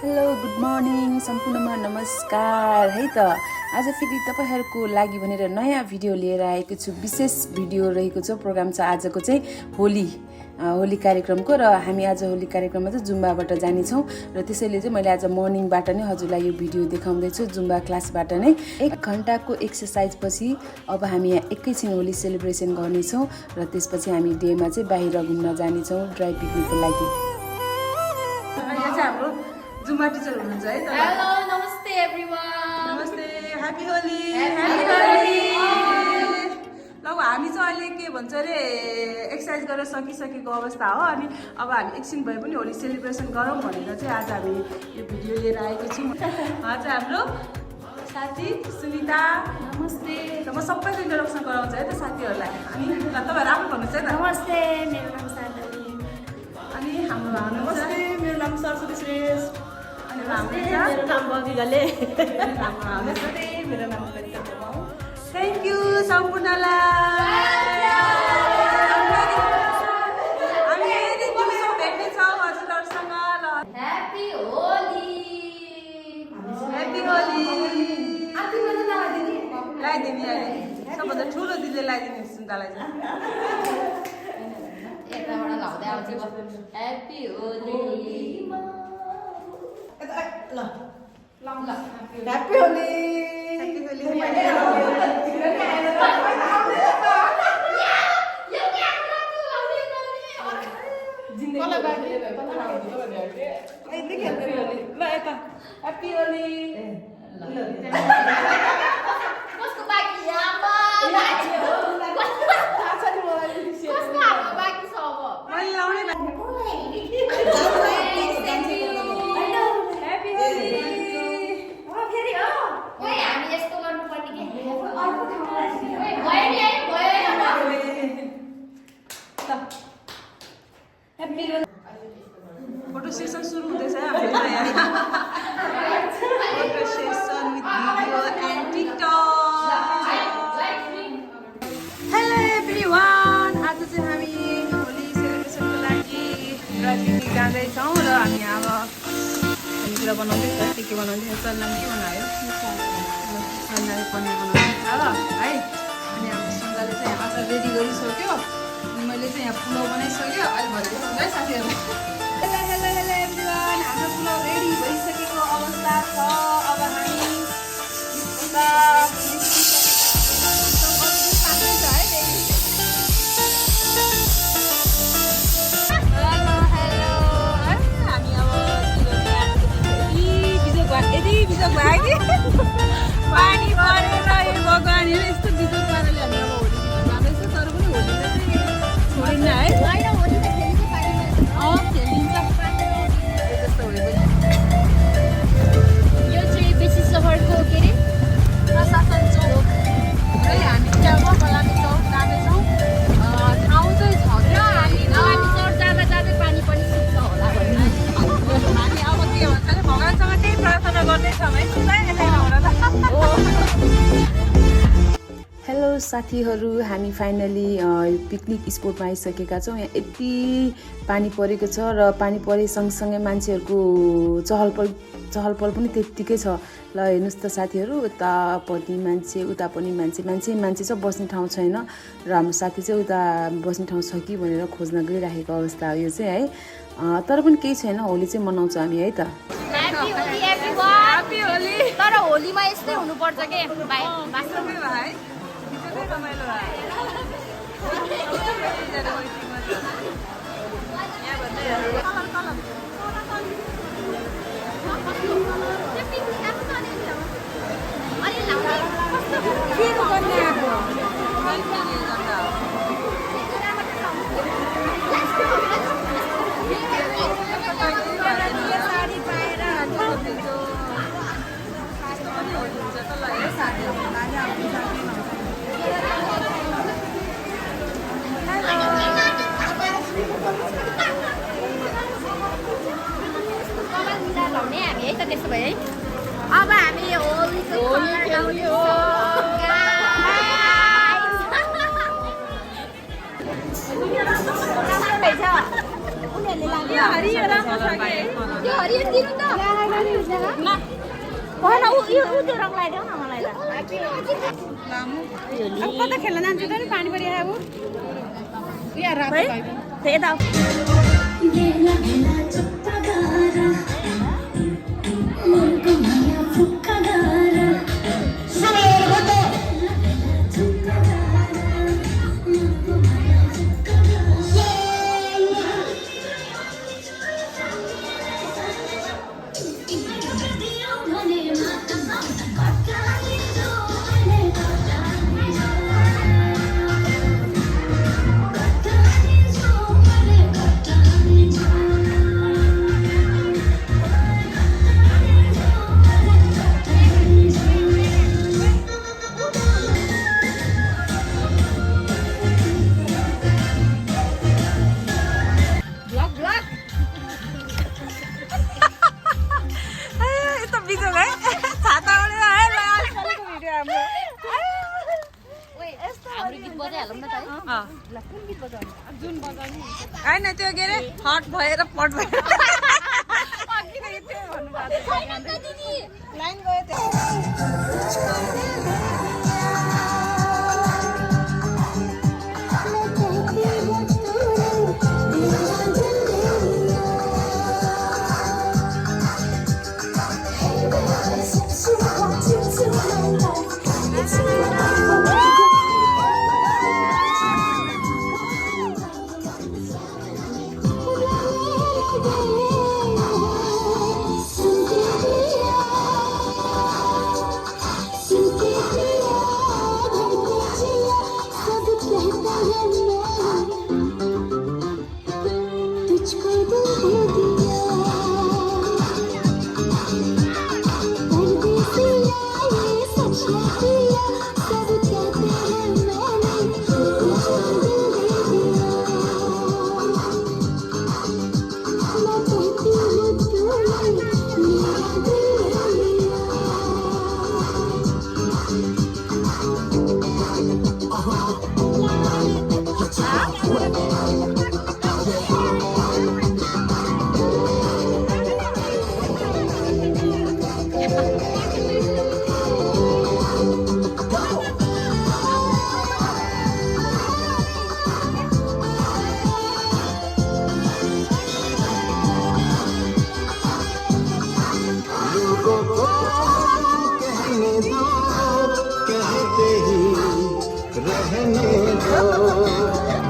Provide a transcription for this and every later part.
Hello good morning सम्पूर्णमा नमस्कार है त आज फेरि तपाईहरुको लागि भनेर नयाँ भिडियो लिएर आएको छु। विशेष भिडियो रहेको छ। प्रोग्राम छ आजको चाहिँ होली कार्यक्रमको र हामी आज होली कार्यक्रममा चाहिँ जुम्बाबाट जाने छौं र त्यसैले चाहिँ मैले आज मर्निङबाट नै हजुरलाई यो भिडियो देखाउँदै छु। जुम्बा क्लासबाट नै 1 घण्टाको एक्सरसाइज पछि अब हामी यहाँ एकैछिन होली सेलिब्रेसन गर्ने छौं र त्यसपछि हामी डेमा चाहिँ बाहिर घुम्न जाने छौं ड्राई पिकनिकको लागि। यहाँ चाहिँ हाम्रो जुम्बा टिचर हुनुहुन्छ है त। हेलो नमस्ते एभ्रीवन। नमस्ते ह्यापी होली। ह्यापी होली। ल हामी चाहिँ अहिले के भन्छ रे एक्सरसाइज गरेर सकिसकेको अवस्था हो अनि अब हामी एकछिन भए पनि होली सेलिब्रेसन गरौँ भनेर चाहिँ आज हामी यो भिडियो लिएर आएको छौँ। आज हाम्रो साथी सुनिता। नमस्ते। म सबैको इन्ट्रोडक्सन गराउँछु है त साथीहरूलाई। अनि तपाईहरु आफै भन्नुहोस् है त। नमस्ते मेरो नाम साधवी। अनि हाम्रो नमस्ते मेरो नाम सरस्वती श्रेष्ठ। अनि मेरो नाम बबी गले। नमस्ते मेरो नाम कविता प्रभाव। थ्याङ्क यू सम्पूर्णलाई। हामी यति दिउँसो भेट्नेछौँ हजुरहरूसँग। ल ह्यापी होली। ह्यापी होली। आफै पनि लगाइदिनु। लगाइदिने अहिले सबभन्दा ठुलो दिदीले लगाइदिने सुन्तालाई चाहिँ। यताबाट लाउँदै आउँछ ह्यापी होली। ल ल happy Holi. Happy Holi. Happy Holi. कसको बाँकी आमा कसको हातमा बाँकी छ अब मैले लाउने ह्यापी होली। फेरि हो ओइ हामी यस्तो गर्नुपर्ने के अर्को ठाउँमा ओइ भयो नि है ह्यापी होली। फोटो सेसन सुरु हुँदैछ है हाम्रो यहाँ। Photo session with video and TikTok. Hello everyone. आज चाहिँ हामी होली सेलिब्रेसनको लागि ड्राई पिकनिक जाँदैछौँ र हामी अब खानेकुरा बनाउँदैछ। के बनाउँदैछ चल्लामा के बनायो चल्लाले पनिर बनाउँदैछ है। अनि हाम्रो सुन्दाले चाहिँ अचार रेडी गरिसक्यो अनि मैले चाहिँ यहाँ पुलाउ बनाइसक्यो। अहिले भनिदिनुहोस् है साथीहरू। Hello hello hello everyone. हाम्रो पुलाउ रेडी भइसकेको अवस्था छ। अब हामी पानी परेर यो भगवान यस्तो बिजोग पाराले हामी अब होली जाँदैछ। तर पनि होली चाहिँ छोडिन्न है। खेलिन्छ जस्तो भयो पनि। यो चाहिँ बेसी सहरको के रे प्रशासन चौक है। हामी चाहिँ अब बलामी चौक जाँदैछौँ। ठाउँ चाहिँ छ क्या हामी चौर जाँदा जाँदै पानी पनि सुक्छ होला भन्ने। हामी अब के भन्छ अरे भगवान्सँग त्यही प्रार्थना गर्दैछौँ है। हेलो साथीहरू, हामी फाइनली पिकनिक स्पोटमा आइसकेका छौँ। यहाँ यति पानी परेको छ र पानी परे सँगसँगै मान्छेहरूको चहल पहल पनि त्यत्तिकै छ। ल हेर्नुहोस् त साथीहरू, उतापट्टि मान्छे उता पनि मान्छे छ। बस्ने ठाउँ छैन र हाम्रो साथी चाहिँ उता बस्ने ठाउँ छ कि भनेर खोज्न गइरहेको अवस्था हो यो चाहिँ है। तर पनि केही छैन, होली चाहिँ मनाउँछ हामी है त। Happy Holi everyone. Happy Holi. तर होलीमा यस्तै हुनुपर्छ के भाइ वास्तवमै भाइ भित्रमै रमाइलो भयो। लाउने हामी है त त्यसो भए है। अब हामी होलीको कलर लाउँदैछौँ। राम्रो भएछ। हरियो राम्रो छ के यो हरियो दिनु त ल भन उ त्यो रङ लगाइदेऊ न मलाई अब कता खेल्न जान्छ त नि पानी परि आयो यहाँ रात त्यही त होइन त्यो के अरे हट भएर पट भएर लाइन गयो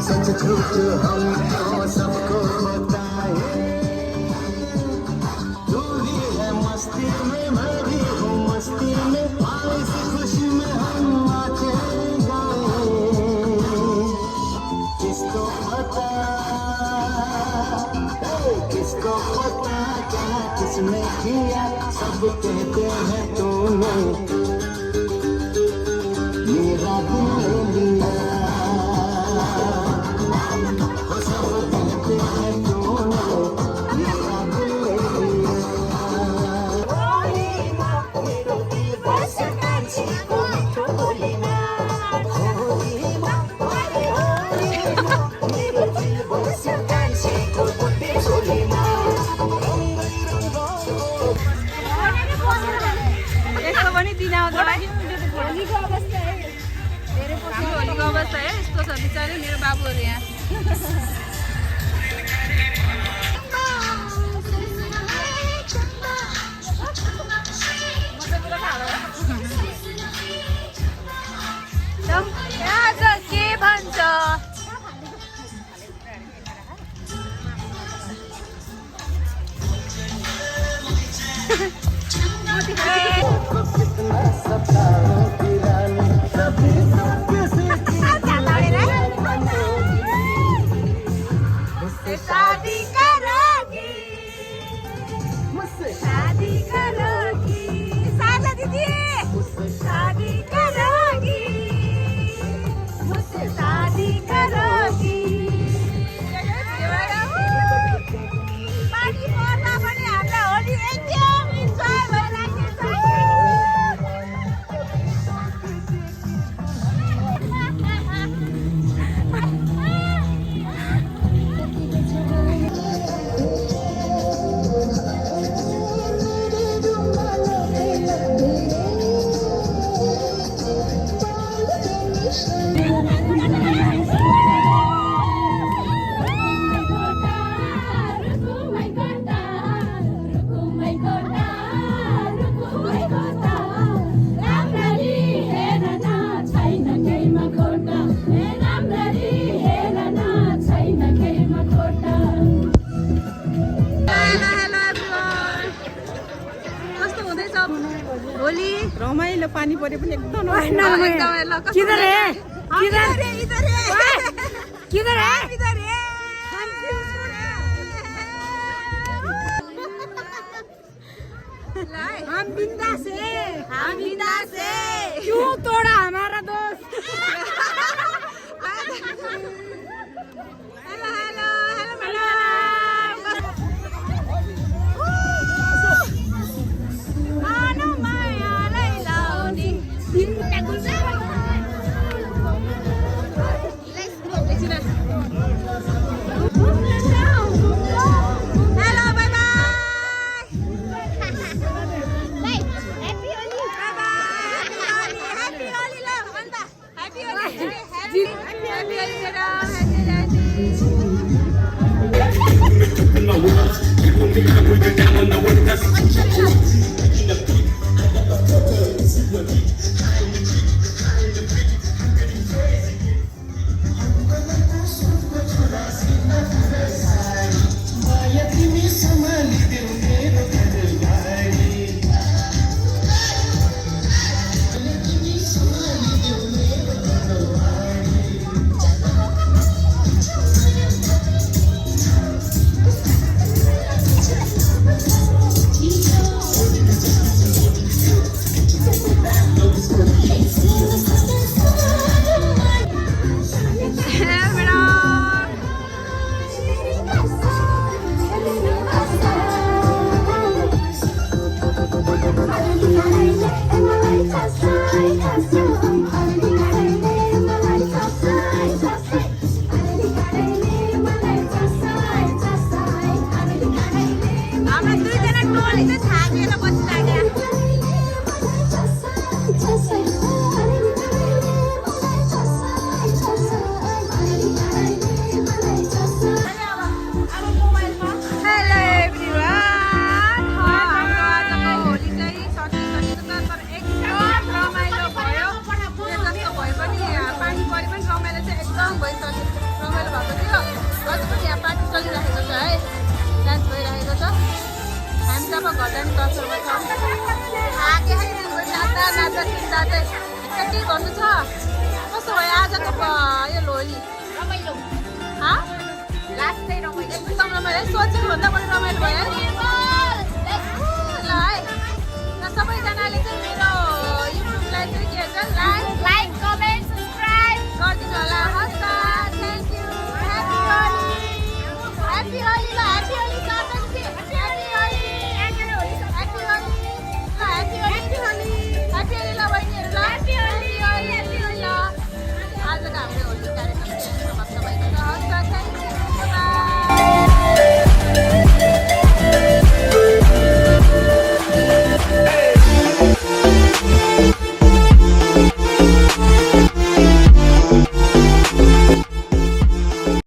सच झूठ हम तो सबको बताए तू ही है मस्ती में मैं भी हूँ मस्ती में इस खुशी में हम नाचे गाए किसको पता क्या किसने किया सब कहते हैं तूने मेरा दिल लिया यस्तो पनि दिन आउँछ होलीको अवस्था है यस्तो छ बिचारै मेरो बाबुहरू यहाँ आज के भन्छ शादी करोगी मुझसे शादी करोगी साला दीदी शादी करोगी मुझसे शादी करोगी पानी पर्दा पनि हामीलाई होली एकदम इन्जोय भइरहेको छ रमाइलो पानी परे पनि एकदम किधर है किधर है इधर है किधर है इधर है हम बिंदास है क्यों तोड़ा हमारा दोस्त कस्तो भयो आजको यो लोली रमाइलो एकदम रमाइलो सोचेको भन्दा बढी रमाइलो भयो ल है सबैजनाले चाहिँ मेरो युट्युबलाई चाहिँ के भन्छ लाइक कमेन्ट सब्स्क्राइब गरिदिनु होला हस् त थ्याङ्क यू ह्यापी होली ल ह्यापी होली